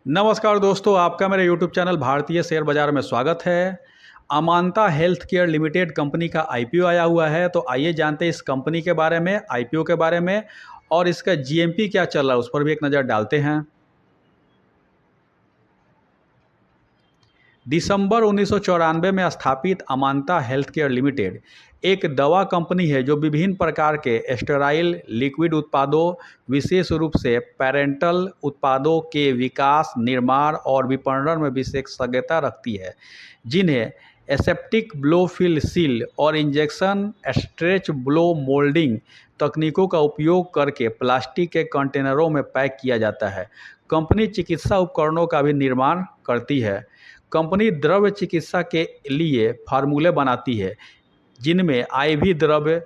नमस्कार दोस्तों, आपका मेरे YouTube चैनल भारतीय शेयर बाजार में स्वागत है। Amanta health care limited company का IPO आया हुआ है, तो आइए जानते हैं इस कंपनी के बारे में, IPO के बारे में और इसका GMP क्या चल रहा है उस पर भी एक नज़र डालते हैं। दिसंबर 1994 में स्थापित अमांता हेल्थ केयर लिमिटेड एक दवा कंपनी है जो विभिन्न प्रकार के स्टेराइल लिक्विड उत्पादों, विशेष रूप से पैरेंटल उत्पादों के विकास, निर्माण और विपणन में विशेषज्ञता रखती है, जिन्हें एसेप्टिक ब्लो फिल सील और इंजेक्शन स्ट्रेच ब्लो मोल्डिंग तकनीकों का उपयोग करके प्लास्टिक के कंटेनरों में पैक किया जाता है। कंपनी चिकित्सा उपकरणों का भी निर्माण करती है। कंपनी द्रव्य चिकित्सा के लिए फार्मूले बनाती है, जिनमें IV द्रव्य,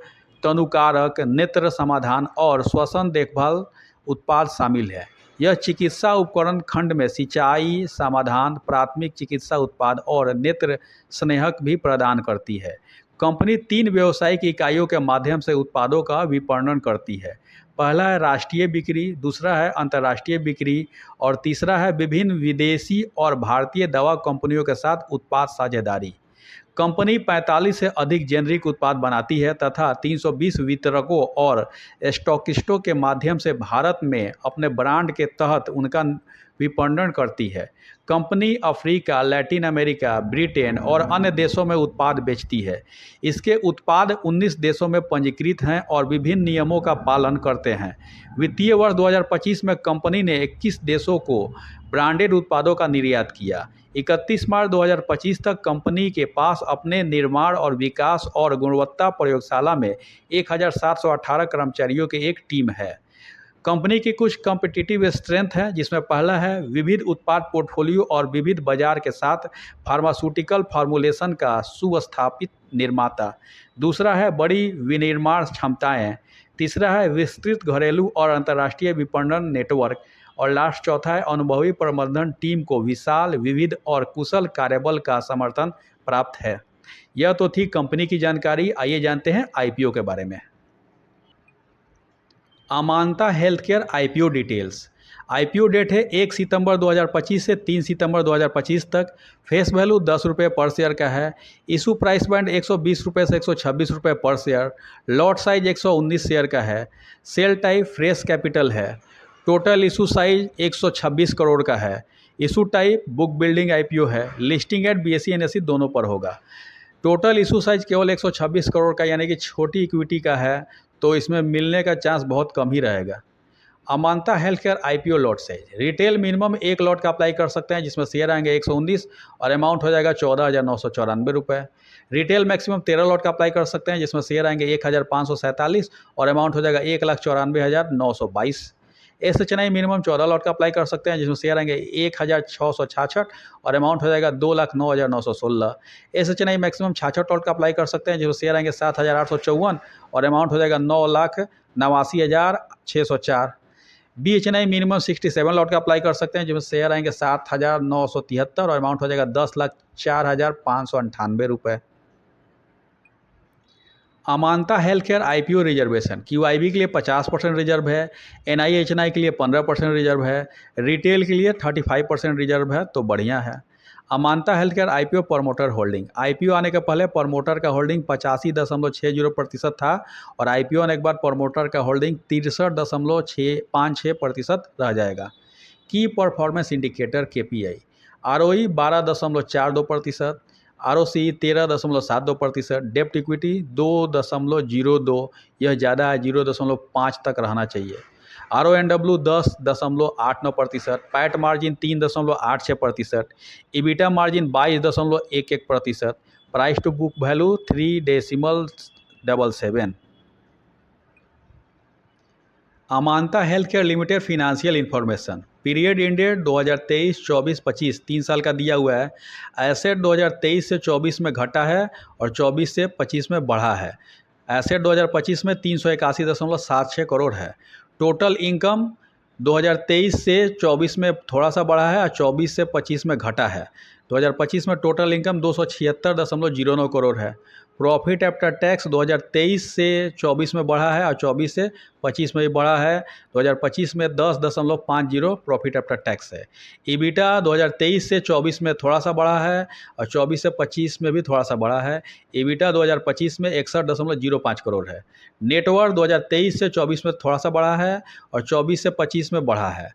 तनुकारक, नेत्र समाधान और श्वसन देखभाल उत्पाद शामिल है। यह चिकित्सा उपकरण खंड में सिंचाई समाधान, प्राथमिक चिकित्सा उत्पाद और नेत्र स्नेहक भी प्रदान करती है। कंपनी 3 व्यावसायिक इकाइयों के माध्यम से उत्पादों का विपणन करती है। पहला है राष्ट्रीय बिक्री, दूसरा है अंतर्राष्ट्रीय बिक्री और तीसरा है विभिन्न विदेशी और भारतीय दवा कंपनियों के साथ उत्पाद साझेदारी। कंपनी 45 से अधिक जेनरिक उत्पाद बनाती है तथा 320 वितरकों और स्टॉकिस्टों के माध्यम से भारत में अपने ब्रांड के तहत उनका विपणन करती है। Company Africa, Latin America, Britain और अन्य देशों में उत्पाद बेचती है। इसके उत्पाद 19 देशों में पंजीकृत हैं और विभिन्न नियमों का पालन करते हैं। वित्तीय वर्ष 2025 में कंपनी ने 21 देशों को ब्रांडेड उत्पादों का निर्यात किया। 31 मार्च 2025 तक कंपनी के पास अपने निर्माण और विकास और गुणवत्ता प्रयोगशाला में 1718 कर्मचारियों की एक टीम है। कंपनी की कुछ कॉम्पिटिटिव स्ट्रेंथ है, जिसमें पहला है विविध उत्पाद पोर्टफोलियो और विविध बाजार के साथ फार्मास्यूटिकल फार्मूलेशन का सुस्थापित निर्माता। दूसरा है बड़ी विनिर्माण क्षमताएं। तीसरा है विस्तृत घरेलू और अंतर्राष्ट्रीय विपणन नेटवर्क और लास्ट चौथा है अनुभवी प्रबंधन टीम को विशाल, विविध और कुशल कार्यबल का समर्थन प्राप्त है। यह तो थी कंपनी की जानकारी। आइए जानते हैं IPO के बारे में। Amanta health care IPO details. IPO date है 1 सितंबर 2025 से 3 सितंबर 2025 तक। फेस वैल्यू 10 रुपये पर शेयर का है। इशू प्राइस बैंड 120 रुपये से 126 रुपये पर शेयर। लॉट साइज 119 शेयर का है। सेल टाइप फ्रेश कैपिटल है। टोटल इशू साइज 126 करोड़ का है। Issue type book building IPO है। लिस्टिंग एट BSE NSE दोनों पर होगा। टोटल इशू साइज केवल 126 करोड़ का, यानी कि छोटी इक्विटी का है, तो इसमें मिलने का चांस बहुत कम ही रहेगा। Amanta health care IPO lot size. Retail minimum 1 lot का अप्लाई कर सकते हैं, जिसमें शेयर आएंगे 119 और अमाउंट हो जाएगा 14,994 रुपये। रिटेल मैक्सिमम 13 लॉट का अप्लाई कर सकते हैं, जिसमें शेयर आएंगे 1,547 और अमाउंट हो जाएगा 1,94,922। SHNI मिनिमम 14 लॉट का अप्लाई कर सकते हैं, जिसमें शेयर आएंगे 1,666 और अमाउंट हो जाएगा 2,09,916। SHNI मैक्सिमम 66 लॉट का अप्लाई कर सकते हैं, जिसमें शेयर आएंगे 7,854 और अमाउंट हो जाएगा 9,89,604। BHNI मिनिमम 67 लॉट का अप्लाई कर सकते हैं, जिसमें शेयर आएंगे 7,973 और अमाउंट हो जाएगा 10,04,598 रुपये। Amanta health care IPO reservation. QIB के लिए 50% रिजर्व है। NIHNI के लिए 15% रिजर्व है। रिटेल के लिए 35% रिजर्व है, तो बढ़िया है। Amanta health care IPO promoter holding. IPO आने के पहले प्रमोटर का होल्डिंग 85.60% था और IPO आने के बाद प्रमोटर का होल्डिंग 63.56% रह जाएगा। की performance indicator KPI। ROE 12.42%, ROCE 13.72%, डेप्ट इक्विटी 2.02, यह ज़्यादा है, 0.5 तक रहना चाहिए। RONW 10.89%, PAT margin 3.86%, EBITDA margin 22.11%, price to book value 3.77। Amanta health care limited financial information. Period ended 2023-24-25 3 साल का दिया हुआ है। एसेट 2023 से 24 में घटा है और 24 से 25 में बढ़ा है। एसेट 2025 में 381.76 करोड़ है। टोटल इनकम 2023 से 24 में थोड़ा सा बढ़ा है और 24 से 25 में घटा है। 2025 में टोटल इनकम 276.09 करोड़ है। प्रॉफिट आफ्टर टैक्स 2023 से 24 में बढ़ा है और 24 से 25 में भी बढ़ा है। 2025 में 10.50 प्रॉफिट आफ्टर टैक्स है। ईबिटा 2023 से 24 में थोड़ा सा बढ़ा है और 24 से 25 में भी थोड़ा सा बढ़ा है। ईबिटा 2025 में 61.05 करोड़ है। नेटवर्थ 2023 से 24 में थोड़ा सा बढ़ा है और 24 से 25 में बढ़ा है।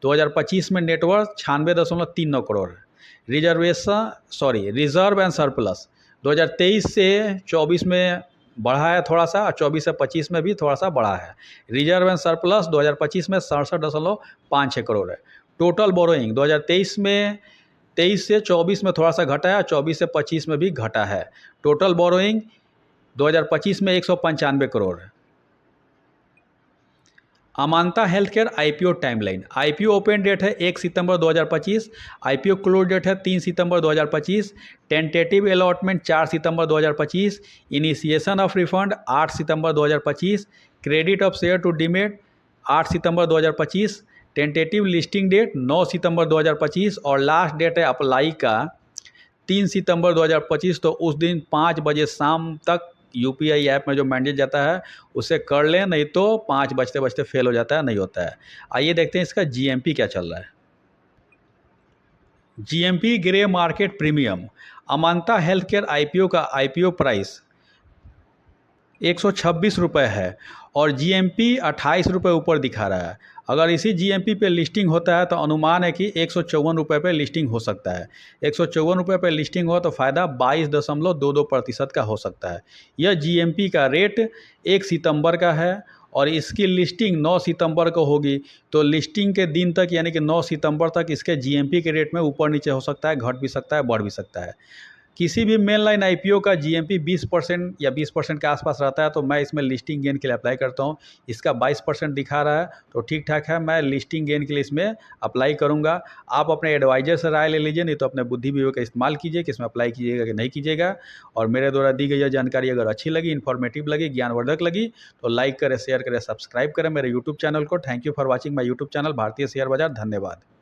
2025 में नेटवर्थ 96.39 करोड़ है। रिजर्व एंड सरप्लस 2023 से 24 में बढ़ा है थोड़ा सा और 24 से 25 में भी थोड़ा सा बढ़ा है। रिजर्व एंड सरप्लस 2025 में 67.56 करोड़ है। टोटल बोरोइंग 2023 में 23 से 24 में थोड़ा सा घटा है और 24 से 25 में भी घटा है। टोटल बोरोइंग 2025 में 195 करोड़ है। Amanta health care IPO timeline. IPO open date है 1 सितंबर 2025। आईपीओ क्लोज डेट है 3 सितंबर 2025। टेंटेटिव अलॉटमेंट 4 सितंबर 2025। इनिशिएशन ऑफ रिफंड 8 सितंबर 2025। Credit of share to demat 8 सितंबर 2025। टेंटेटिव लिस्टिंग डेट 9 सितंबर 2025 और लास्ट डेट है अप्लाई का 3 सितंबर 2025। तो उस दिन 5 बजे शाम तक यूपीआई ऐप में जो मैंडेट जाता है उसे कर लें, नहीं तो 5 बजते बजते फेल हो जाता है, नहीं होता है। आइए देखते हैं इसका जीएमपी क्या चल रहा है। GMP grey market premium. Amanta health care IPO का आईपीओ प्राइस 126 रुपये है और जीएमपी 28 रुपये ऊपर दिखा रहा है। अगर इसी जीएमपी पे लिस्टिंग होता है तो अनुमान है कि 154 रुपये पे लिस्टिंग हो सकता है। 154 रुपये पे लिस्टिंग हो तो फ़ायदा 22.22% का हो सकता है। यह जीएमपी का रेट 1 सितंबर का है और इसकी लिस्टिंग 9 सितंबर को होगी। तो लिस्टिंग के दिन तक यानी कि 9 सितंबर तक इसके जीएमपी के रेट में ऊपर नीचे हो सकता है, घट भी सकता है, बढ़ भी सकता है। किसी भी मेन लाइन आईपीओ का जीएमपी 20% या 20% के आसपास रहता है तो मैं इसमें लिस्टिंग गेन के लिए अप्लाई करता हूं। इसका 22% दिखा रहा है तो ठीक ठाक है, मैं लिस्टिंग गेन के लिए इसमें अप्लाई करूंगा। आप अपने एडवाइजर से राय ले लीजिए, नहीं तो अपने बुद्धि विवेक का इस्तेमाल कीजिए कि इसमें अप्लाई कीजिएगा कि नहीं कीजिएगा। और मेरे द्वारा दी गई यह जानकारी अगर अच्छी लगी, इन्फॉर्मेटिव लगी, ज्ञानवर्धक लगी तो लाइक करें, शेयर करें, सब्सक्राइब करें मेरे यूट्यूब चैनल को। Thank you for watching my YouTube channel भारतीय शेयर बाजार। धन्यवाद।